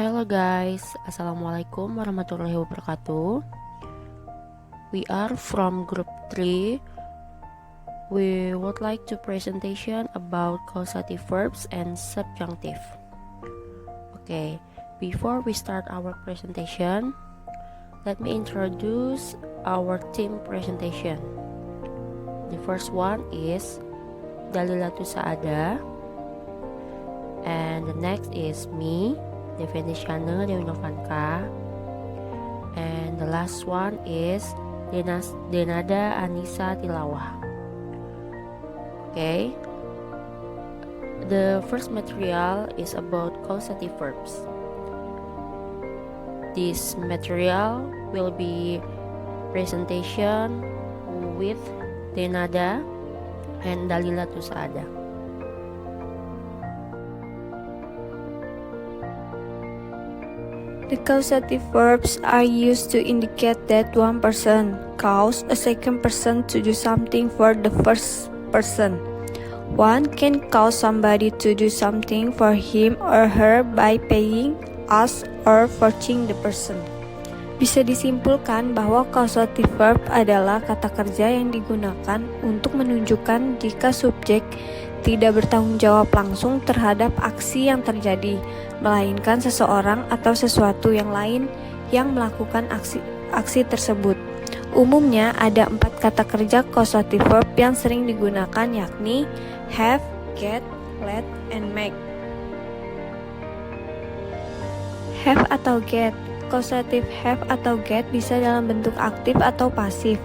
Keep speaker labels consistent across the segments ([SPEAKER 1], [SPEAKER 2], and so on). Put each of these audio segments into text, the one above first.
[SPEAKER 1] Hello guys, Assalamualaikum warahmatullahi wabarakatuh. We are from group 3. We would like to presentation about causative verbs and subjunctive. Okay, before we start our presentation, let me introduce our team presentation. The first one is Dalilatu Saada, and the next is me, Devi Shana Dewi Novanka, and the last one is Denada Anissa Tilawah. Okay, the first material is about causative verbs. This material will be presentation with Denada and Dalilatu Saada.
[SPEAKER 2] The causative verbs are used to indicate that one person causes a second person to do something for the first person. One can cause somebody to do something for him or her by paying, us, or forcing the person. Bisa disimpulkan bahwa causative verb adalah kata kerja yang digunakan untuk menunjukkan jika subjek tidak bertanggung jawab langsung terhadap aksi yang terjadi, melainkan seseorang atau sesuatu yang lain yang melakukan aksi tersebut. Umumnya ada 4 kata kerja causative verb yang sering digunakan, yakni have, get, let, and make. Have atau get. Causative have atau get bisa dalam bentuk aktif atau pasif.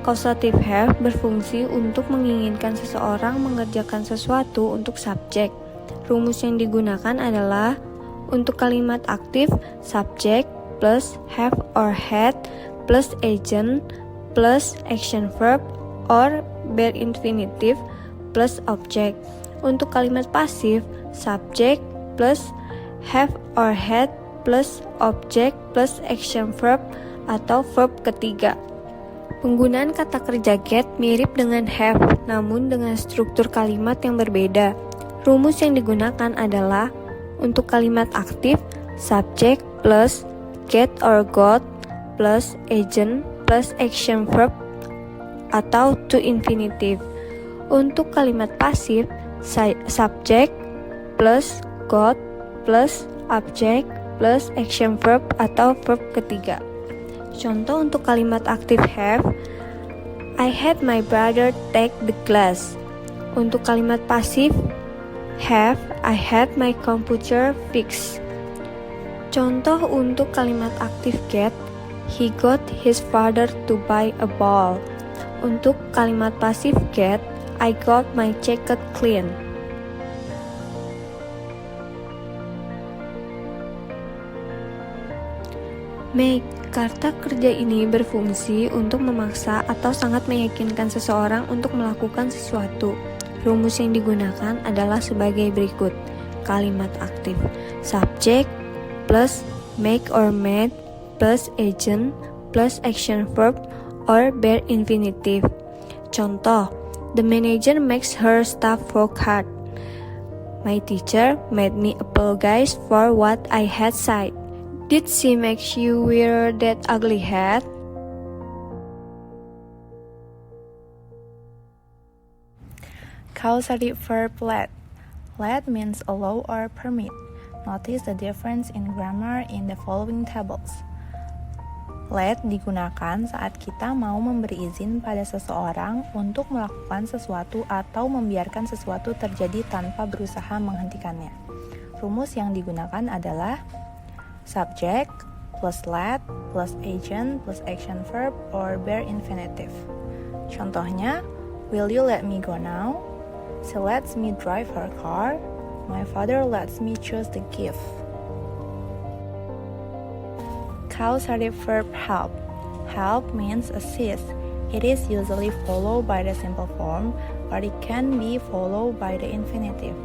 [SPEAKER 2] Causative have berfungsi untuk menginginkan seseorang mengerjakan sesuatu untuk subjek. Rumus yang digunakan adalah untuk kalimat aktif, subject plus have or had plus agent plus action verb or bare infinitive plus object. Untuk kalimat pasif, subject plus have or had plus object plus action verb atau verb ketiga. Penggunaan kata kerja get mirip dengan have, namun dengan struktur kalimat yang berbeda. Rumus yang digunakan adalah untuk kalimat aktif, subject plus get or got plus agent plus action verb atau to infinitive. Untuk kalimat pasif, subject plus got plus object plus action verb atau verb ketiga. Contoh untuk kalimat aktif have, I had my brother take the class. Untuk kalimat pasif have, I had my computer fixed. Contoh untuk kalimat aktif get, he got his father to buy a ball. Untuk kalimat pasif get, I got my jacket clean. Make. Kata kerja ini berfungsi untuk memaksa atau sangat meyakinkan seseorang untuk melakukan sesuatu. Rumus yang digunakan adalah sebagai berikut. Kalimat aktif, subject plus make or made plus agent plus action verb or bare infinitive. Contoh, the manager makes her staff work hard. My teacher made me apologize for what I had said. Did she make you wear that ugly hat?
[SPEAKER 3] Causative verb let. Let means allow or permit. Notice the difference in grammar in the following tables. Let digunakan saat kita mau memberi izin pada seseorang untuk melakukan sesuatu atau membiarkan sesuatu terjadi tanpa berusaha menghentikannya. Rumus yang digunakan adalah subject plus let plus agent plus action verb or bare infinitive. Contohnya, will you let me go now? She lets me drive her car. My father lets me choose the gift. Causative verb help. Help means assist. It is usually followed by the simple form, but it can be followed by the infinitive.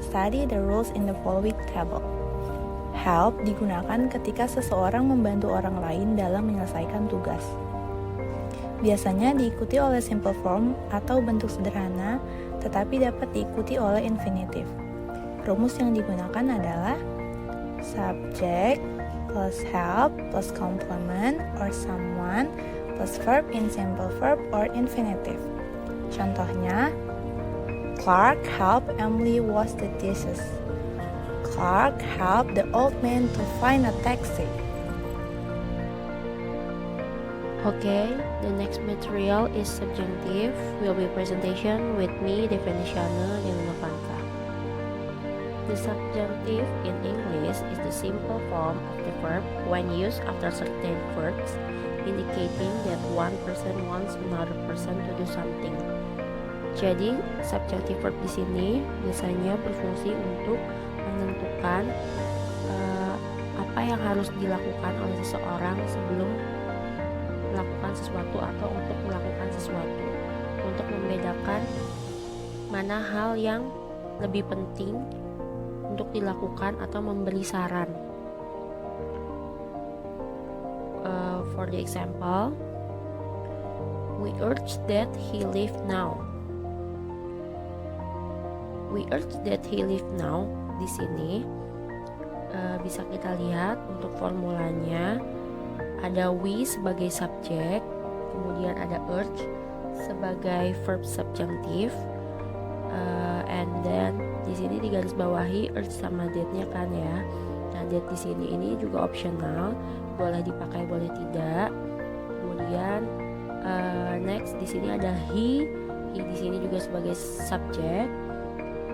[SPEAKER 3] Study the rules in the following table. Help digunakan ketika seseorang membantu orang lain dalam menyelesaikan tugas. Biasanya diikuti oleh simple form atau bentuk sederhana, tetapi dapat diikuti oleh infinitive. Rumus yang digunakan adalah subject plus help plus complement or someone plus verb in simple verb or infinitive. Contohnya, Clark helped Emily wash the dishes. Clark helped the old man to find a taxi.
[SPEAKER 1] Okay, the next material is subjunctive. Will be presentation with me, Defendiciana Leonavanka. The subjunctive in English is the simple form of the verb when used after certain verbs, indicating that one person wants another person to do something. Jadi, subjunctive verb di sini biasanya berfungsi untuk menentukan apa yang harus dilakukan oleh seseorang sebelum melakukan sesuatu atau untuk melakukan sesuatu, untuk membedakan mana hal yang lebih penting untuk dilakukan atau memberi saran. For the example, we urge that he leave now. We urge that he leave now. Di sini bisa kita lihat untuk formulanya. Ada we sebagai subjek, kemudian ada urge sebagai verb subjunctive, and then di sini digarisbawahi urge sama that-nya kan ya. Nah, that di sini ini juga optional, boleh dipakai boleh tidak. Kemudian next di sini ada he di sini juga sebagai subjek,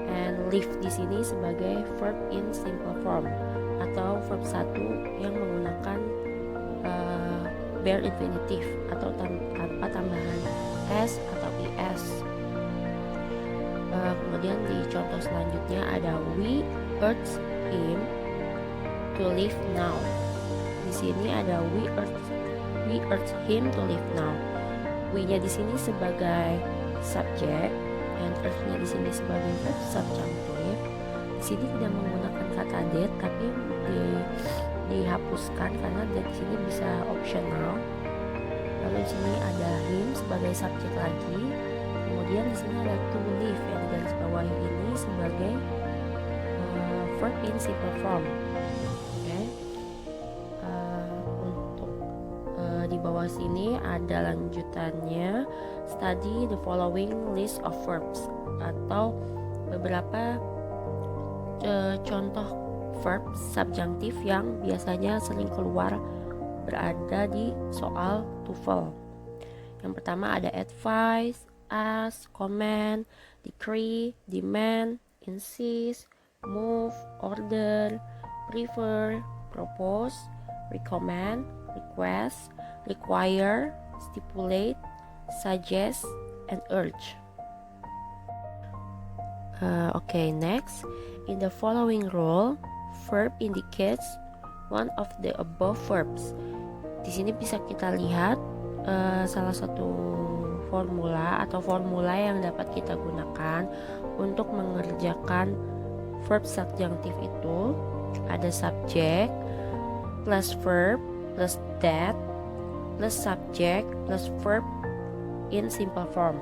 [SPEAKER 1] and live di sini sebagai verb in simple form atau verb satu yang menggunakan bare infinitive atau tanpa tambahan s atau es. Kemudian di contoh selanjutnya ada we urge him to leave now. Di sini ada we urge him to leave now. We-nya di sini sebagai subjek dan urge-nya di sini sebagai verb subjunctive. Di sini tidak menggunakan kata that, tapi dihapuskan karena that di sini bisa optional. Lalu di sini ada him sebagai subjek lagi. Kemudian di sini ada to live yang digarisbawahi ini sebagai verb in simple form. Okay. Untuk di bawah sini ada lanjutannya, study the following list of verbs atau beberapa contoh verb subjunctive yang biasanya sering keluar berada di soal TOEFL. Yang pertama ada advise, ask, comment, decree, demand, insist, move, order, prefer, propose, recommend, request, require, stipulate, suggest, and urge. Okay, next. In the following rule, verb indicates one of the above verbs. Di sini bisa kita lihat salah satu formula yang dapat kita gunakan untuk mengerjakan verb subjunctive itu. Ada subject plus verb plus that plus subject plus verb in simple form.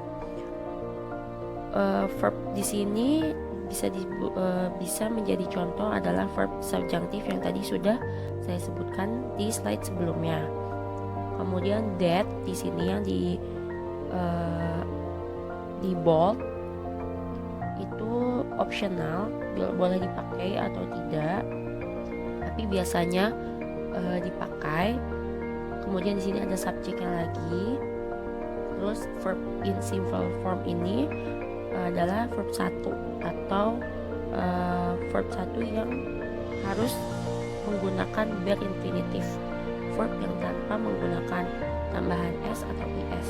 [SPEAKER 1] Verb di sini bisa menjadi contoh adalah verb subjunctive yang tadi sudah saya sebutkan di slide sebelumnya. Kemudian that di sini yang di bold itu optional, boleh dipakai atau tidak, tapi biasanya dipakai. Kemudian di sini ada subjeknya lagi. Terus verb in simple form ini adalah verb 1 atau verb 1 yang harus menggunakan bare infinitive, verb yang tanpa menggunakan tambahan s atau es.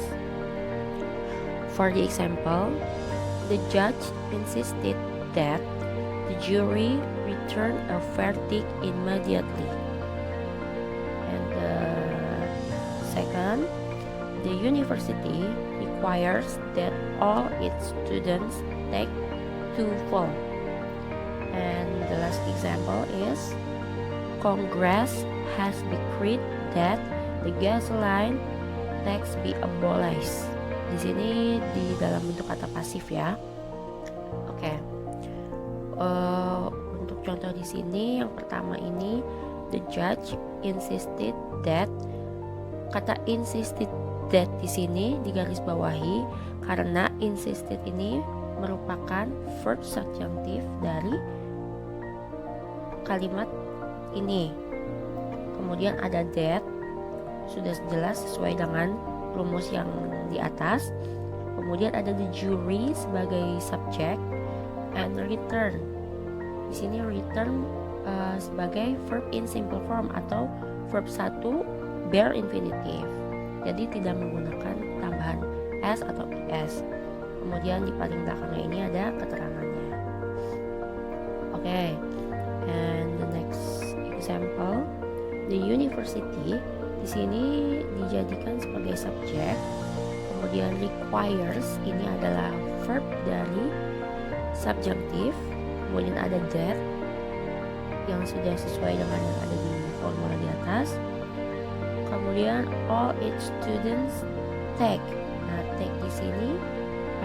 [SPEAKER 1] For the example, the judge insisted that the jury return a verdict immediately. And the second, the university requires that all its students take TOEFL. And the last example is Congress has decreed that the gasoline tax be abolished. Di sini di dalam bentuk kata pasif ya. Oke. Untuk contoh contoh di sini yang pertama ini, the judge insisted that. Kata insisted that di sini digaris bawahi karena insisted ini merupakan verb subjunctive dari kalimat ini. Kemudian ada that, sudah jelas sesuai dengan rumus yang di atas. Kemudian ada the jury sebagai subjek, and return. Di sini return sebagai verb in simple form atau verb 1 bare infinitive. Jadi tidak menggunakan tambahan s atau es. Kemudian di paling belakangnya ini ada keterangannya. Oke. And the next example, the university di sini dijadikan sebagai subjek. Kemudian requires ini adalah verb dari subjunctive. Kemudian ada that yang sudah sesuai dengan yang ada di formula di atas. Kemudian all its students take. Nah, take di sini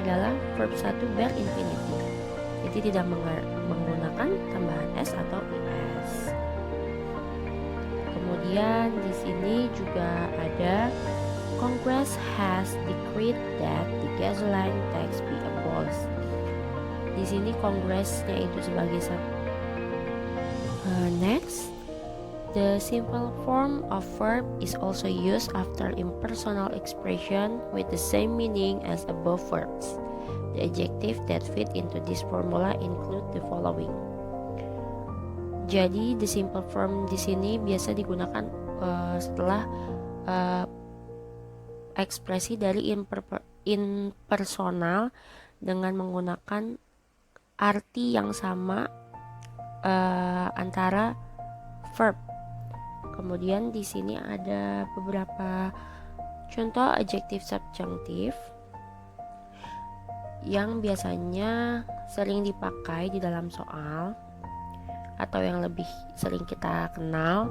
[SPEAKER 1] adalah verb 1 bare infinitive. Jadi tidak menggunakan tambahan s atau es. Kemudian di sini juga ada Congress has decreed that the gasoline tax be abolished. Di sini Kongresnya itu sebagai next. The simple form of verb is also used after impersonal expression with the same meaning as above verbs. The adjective that fit into this formula include the following. Jadi the simple form di sini biasa digunakan setelah ekspresi dari impersonal dengan menggunakan arti yang sama antara verb. Kemudian di sini ada beberapa contoh adjektif subjunctive yang biasanya sering dipakai di dalam soal atau yang lebih sering kita kenal,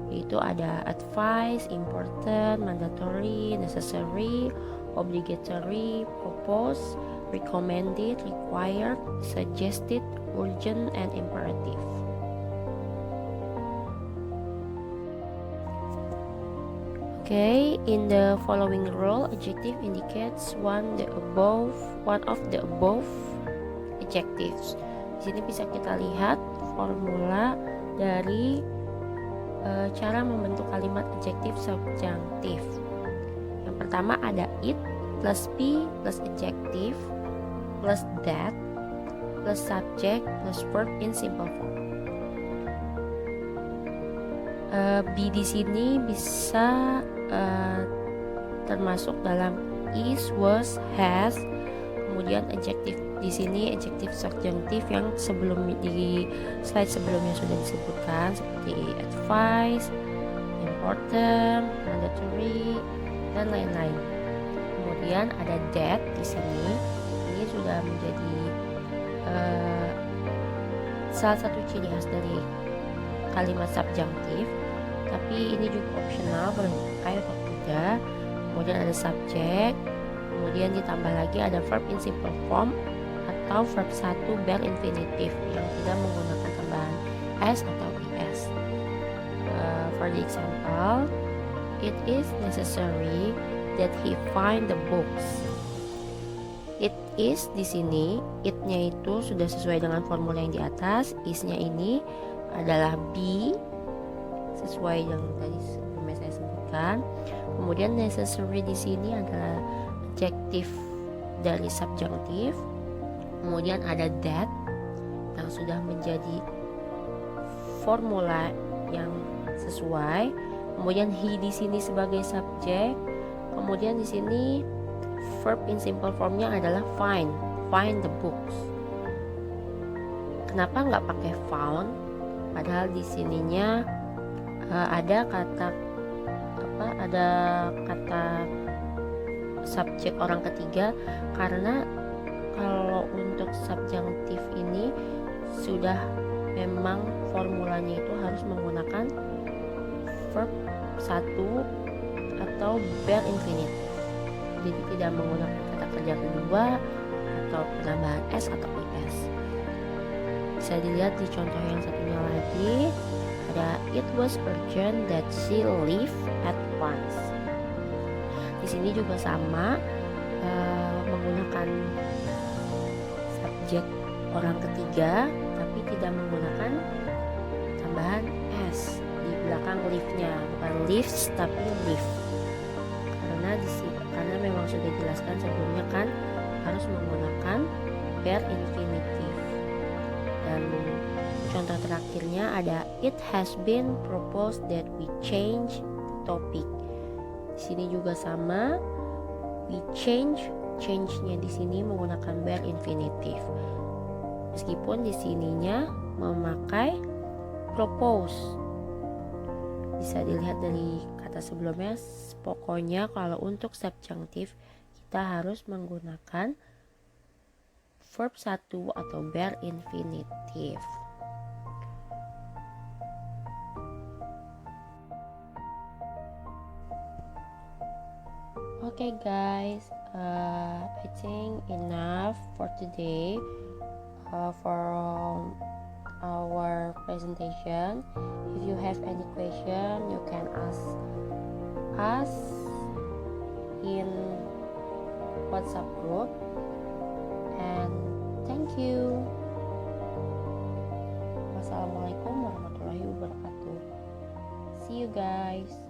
[SPEAKER 1] yaitu ada advice, important, mandatory, necessary, obligatory, propose, recommended, required, suggested, urgent, and imperative. Okay, in the following rule, adjective indicates one of the above adjectives. Di sini bisa kita lihat formula dari cara membentuk kalimat adjektif subjunctive. Yang pertama ada it plus be plus adjective plus that plus subject plus verb in simple form. Be di sini bisa termasuk dalam is, was, has. Kemudian adjektif di sini adjektif subjunctive yang sebelum di slide sebelumnya sudah disebutkan seperti advice, important, mandatory, dan lain-lain. Kemudian ada that di sini. Ini sudah menjadi salah satu ciri khas dari kalimat subjunctive, tapi ini juga optional, boleh dipakai atau tidak. Kemudian ada subjek, kemudian ditambah lagi ada verb in simple form atau verb 1 bare infinitive yang tidak menggunakan tambahan s atau es. For the example, it is necessary that he find the books. It is di sini, it-nya itu sudah sesuai dengan formula yang di atas. Is-nya ini adalah be, sesuai yang tadi sebelumnya saya sebutkan. Kemudian necessary di sini adalah adjektif dari subjunctive. Kemudian ada that yang sudah menjadi formula yang sesuai. Kemudian he di sini sebagai subjek. Kemudian di sini verb in simple formnya adalah find the books. Kenapa nggak pakai found? Padahal di sininya ada kata subjek orang ketiga, karena kalau untuk subjunctive ini sudah memang formulanya itu harus menggunakan verb 1 atau bare infinitive. Jadi tidak menggunakan kata kerja kedua atau penambahan s atau es. Bisa dilihat di contoh yang satunya lagi, ada it was urgent that she leave at once. Di sini juga sama, menggunakan subjek orang ketiga tapi tidak menggunakan tambahan s di belakang leave-nya, bukan leaves tapi leave. Karena memang sudah dijelaskan sebelumnya kan harus menggunakan bare infinitive. Dan contoh terakhirnya ada it has been proposed that we change topic. Di sini juga sama, we change-nya di sini menggunakan bare infinitive. Meskipun di sininya memakai propose. Bisa dilihat dari kata sebelumnya, pokoknya kalau untuk subjunctive kita harus menggunakan verb 1 atau bare infinitive. Okay guys, I think enough for today for our presentation. If you have any question, you can ask us in WhatsApp group. And thank you. Wassalamualaikum warahmatullahi wabarakatuh. See you guys.